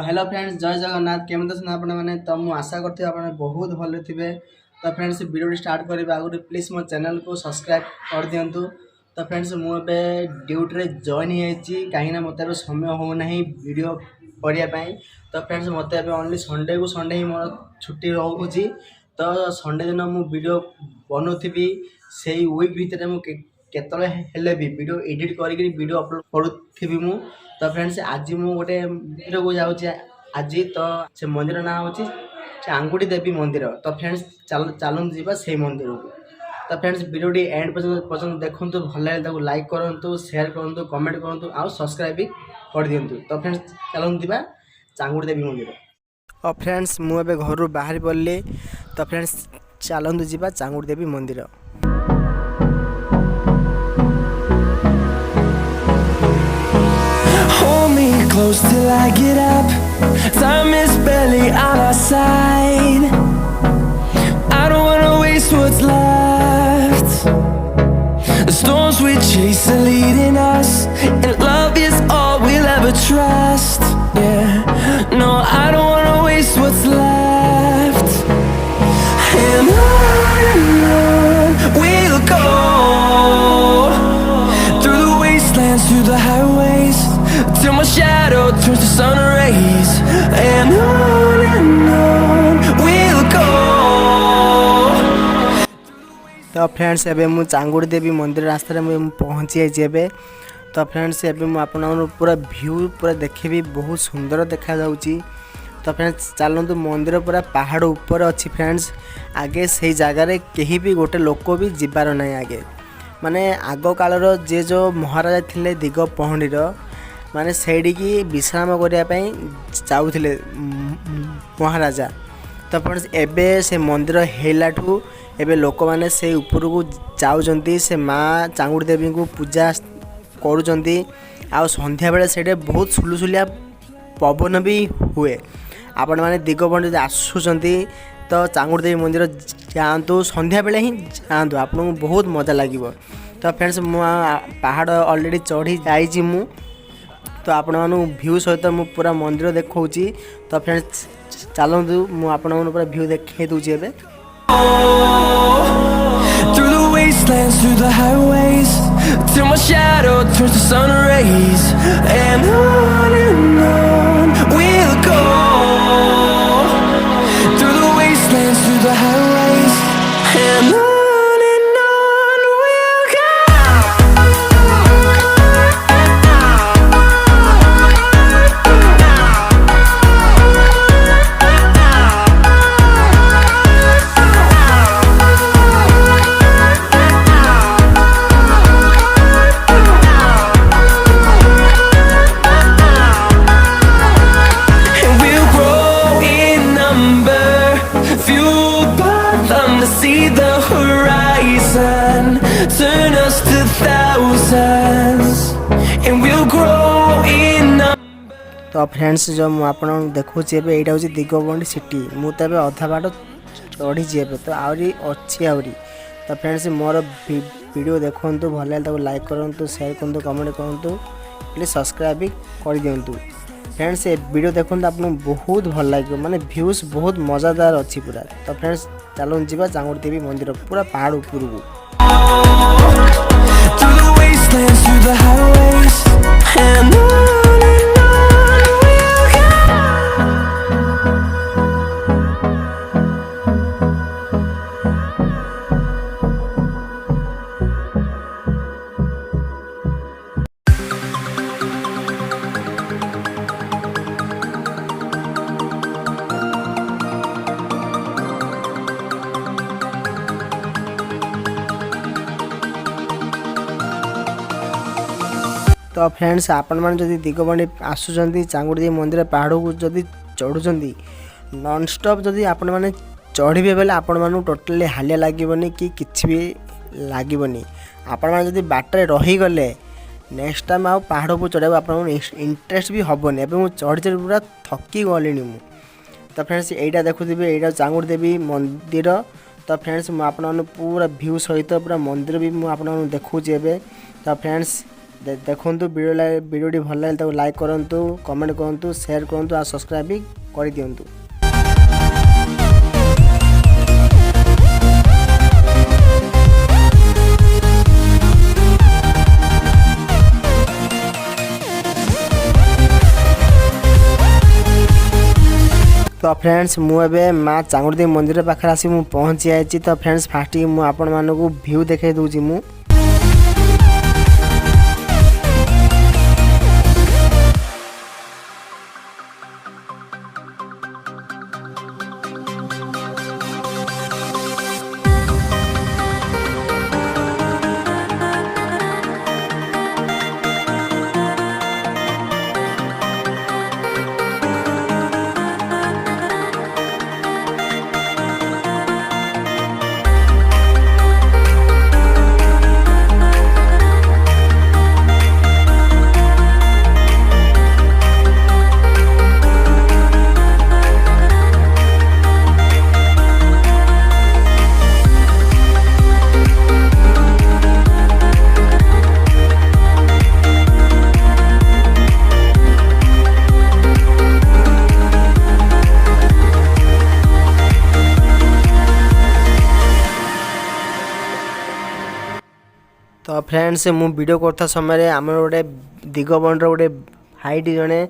Hello friends जय जगन्नाथ केमती अछन आपण माने तो मु आशा करथि आपण बहुत भले थिबे। तो फ्रेंड्स वीडियो स्टार्ट करबा आगु प्लीज मो चैनल को सब्सक्राइब कर दियंतु। तो फ्रेंड्स मु एबे ड्यूटी रे जॉइन हेछि काहिना मते एबे समय हो नाही वीडियो करिया पई। तो फ्रेंड्स मते एबे ओनली संडे को संडे ही मोर छुट्टी रहउछि। तो संडे दिन मु वीडियो बनउथिबी सेही वीक भीतर मु केतले हेले भी वीडियो एडिट करी वीडियो अपलोड करूथिबी मु। तो फ्रेंड्स आज मु गोटे मंदिर को जाऊँ आज तो से मंदिर ना हो चांगुड़ी देवी मंदिर। तो फ्रेंड्स चलूँ जा से मंदिर को। तो फ्रेंड्स वीडियो एंड पर्यटन देखूँ भल लगे लाइक करूँ शेयर करूँ कमेंट करूँ आउ सब्सक्राइब भी कर दिंतु। तो फ्रेंड्स चलूँ जा चांगुड़ी देवी मंदिर। और फ्रेंड्स मुझे घर बाहर पड़े। तो फ्रेंड्स चलूँ जा चांगुड़ी देवी मंदिर। Close till I get up. Time is barely on our side. I don't wanna waste what's left. The storms we chase are leading us, and love is all we'll ever trust. Yeah, no, I don't wanna waste what's left. And on we'll go, through the wastelands, through the highways, till my shadow turns to sun rays. And on we'll go. तो friends एबे मु चांगुड़ी देवी मंदिर रास्ता में पहुँची जाए। तो friends एबे मु आपन पूरा व्यू पूरा देखी बहुत सुंदर देखा जाउची। तो फ्रेंड्स चलतु मंदिर पूरा पहाड़ ऊपर अच्छी। फ्रेंड्स आगे से जगार कहीं भी गोटे लोक भी जीवार ना आगे माने आग कालर जे जो महाराजा थिले दिग पहंडीर माने सेडिकी विश्राम करने जाऊले महाराजा। तो फ्रेंड्स एबे से मंदिर हेलाठू एबे लोक माने से ऊपर को जाउजंती से माँ चांगुड़ी देवी को पूजा करुचंती। आ संध्या बेले सेडे बहुत सुलुसुलिया पवन भी हुए। आपण माने दिगपंडित आसुचंती तो चांगुड़ी देवी मंदिर जातु संध्या बेले ही जातु आपको बहुत मजा लगे। तो फ्रेंड्स मु पहाड़ ऑलरेडी चढ़ी जाइए मु। तो आपण व्यू सहित मु पूरा मंदिर देखौची। तो फ्रेंड्स चलतु मु आपण पूरा व्यू देखे दूची एबे। Through the wastelands, through the highways, till my shadow turns to sun rays. And on we'll go, through the wastelands, through the highways, and on we'll go. See the horizon, turn us to thousands, and we'll grow in number. तो friends जो मुझे देखुची यहाँ हूँ दिगपंडी city मुझे अधा बाट चढ़ी एबे। तो आहरी अच्छी आहरी। तो फ्रेंड्स मोर वीडियो देखु भल लगे लाइक करूँ शेयर करूँ कमेंट करूँ प्लीज सब्सक्राइब भी कर दिंतु। फ्रेंड्स ये वीडियो देखो आपको बहुत भल लगे माने व्यूज बहुत मजादार अच्छी पूरा। तो फ्रेंड्स चलूँ जा चांगुड़ी देवी मंदिर पूरा पहाड़ ऊपर को। Through the wastelands, through the highways, and on we'll go. तो फ्रेंड्स आपण मैंने जदि दिगपंडी आसुचंती चांगुड़ी देवी मंदिर पहाड़ को जदि चढ़ुचंती नॉन स्टॉप जदि आपण मैंने चढ़े बेले आपण मानू टोटली हालिया लगनी कि किसी भी लगनी। आपण मैंने जदि बाटर रहीगले नेक्स्ट टाइम आउ पहाड़ को चढ़ाई आप इंटरेस्ट भी हेनी। एवं मुझे चढ़ी चढ़ी पूरा थकी गली मु। तो फ्रेंड्स यहाँ देखुवे यहाँ चांगुड़ी देवी मंदिर। तो फ्रेंड्स मुझे पूरा व्यू सहित पूरा मंदिर भी मुझे देखुची एबे। तो फ्रेंड्स ଦେଖନ୍ତୁ ଭିଡ଼ିଓଟି ଭଲ ଲାଗିଲେ ତାକୁ ଲାଇକ୍ କରନ୍ତୁ, କମେଣ୍ଟ କରନ୍ତୁ, ସେୟାର କରନ୍ତୁ ଆଉ ସବସ୍କ୍ରାଇବ୍ ବି କରିଦିଅନ୍ତୁ। तो फ्रेंड्स मुझे माँ चांगुड़ी देवी मंदिर पाखे आसी पहुँची जाइए। तो फ्रेंड्स फास्ट मुझे आपण मानक व्यू देखा दूसरी मु तो फ्रेंड्स मु वीडियो करता समय आम गोटे दिगबंधर गोटे हाइट जड़े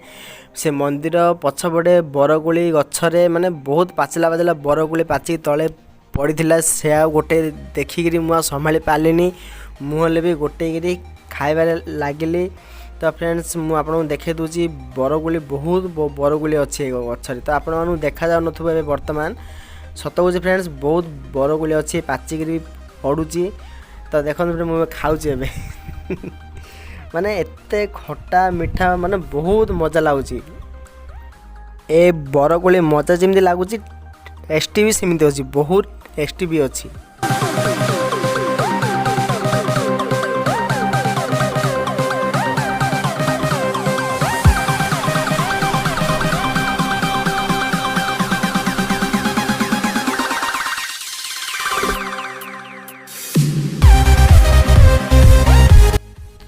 से मंदिर पछपटे बरगोली गचरे माने बहुत पाचिला पाचिला बरगोली पाचिक तले पड़ा से गोटे देखिकी मुझे संभाली पार्लिनी मुझे भी गोटे खाइबार लगिली। तो फ्रेंड्स मुझे आपको देखे दूसरी बरगोली बहुत बरगोली अच्छी गचरे तो आपको देखा जाऊ न बर्तमान सत कौच फ्रेंड्स बहुत बरगोली अच्छी पाचिकी पड़ुची। तो देखो मुझे खाऊँ माने एते खट्टा मीठा माने बहुत मजा लगुच ए बरगोली मजा जमी लगुच टेस्टी भी सेमती अच्छी बहुत टेस्टी भी अच्छी।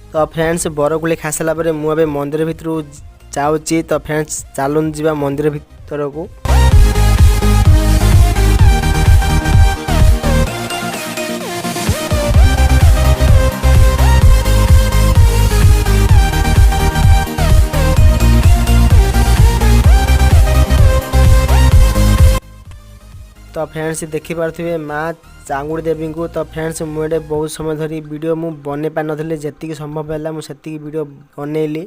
तो फ्रेंड्स बरगोली खाई सारा पर मुझे मंदिर भितर जाऊँगी। तो फ्रेंड्स चलूँ जा मंदिर भितर को। तो फ्रेंड्स देखी पारे माँ चांगुड़ी देवी को। तो फ्रेंड्स मुझे बहुत समय धरी वीडियो मु बन पार नी जी संभव है मुझे वीडियो बनइली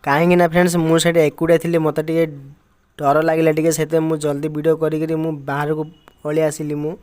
कहीं ना फ्रेंड्स मुझे एकुटिया थी मत डर लगे से मुझे जल्दी वीडियो करी बाहर को पलि आसिली मु।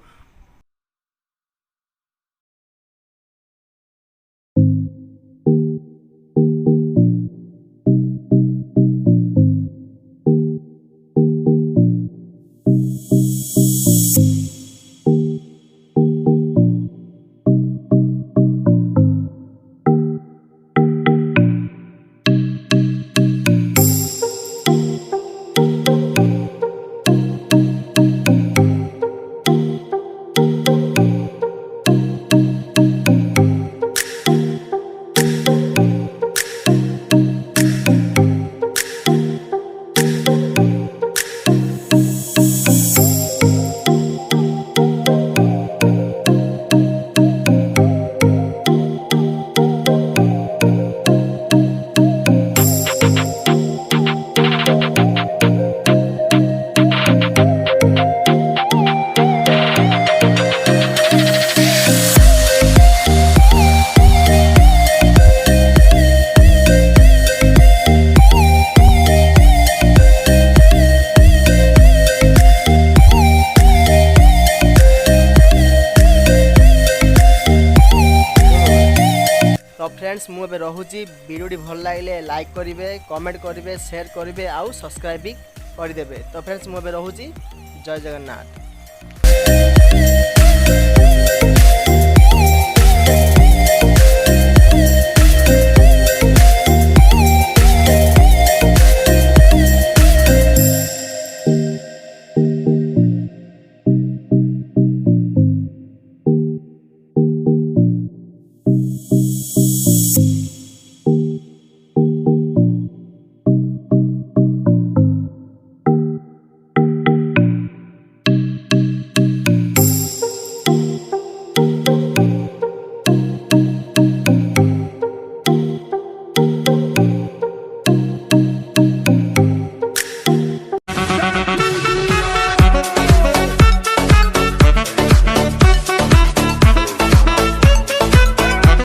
फ्रेंड्स मुझे रोची वीडियो भल लगे लाइक करेंगे कमेंट करेंगे शेयर करेंगे आउ सब्सक्राइब भी करदे। तो फ्रेंड्स मुझे रोची जय जगन्नाथ।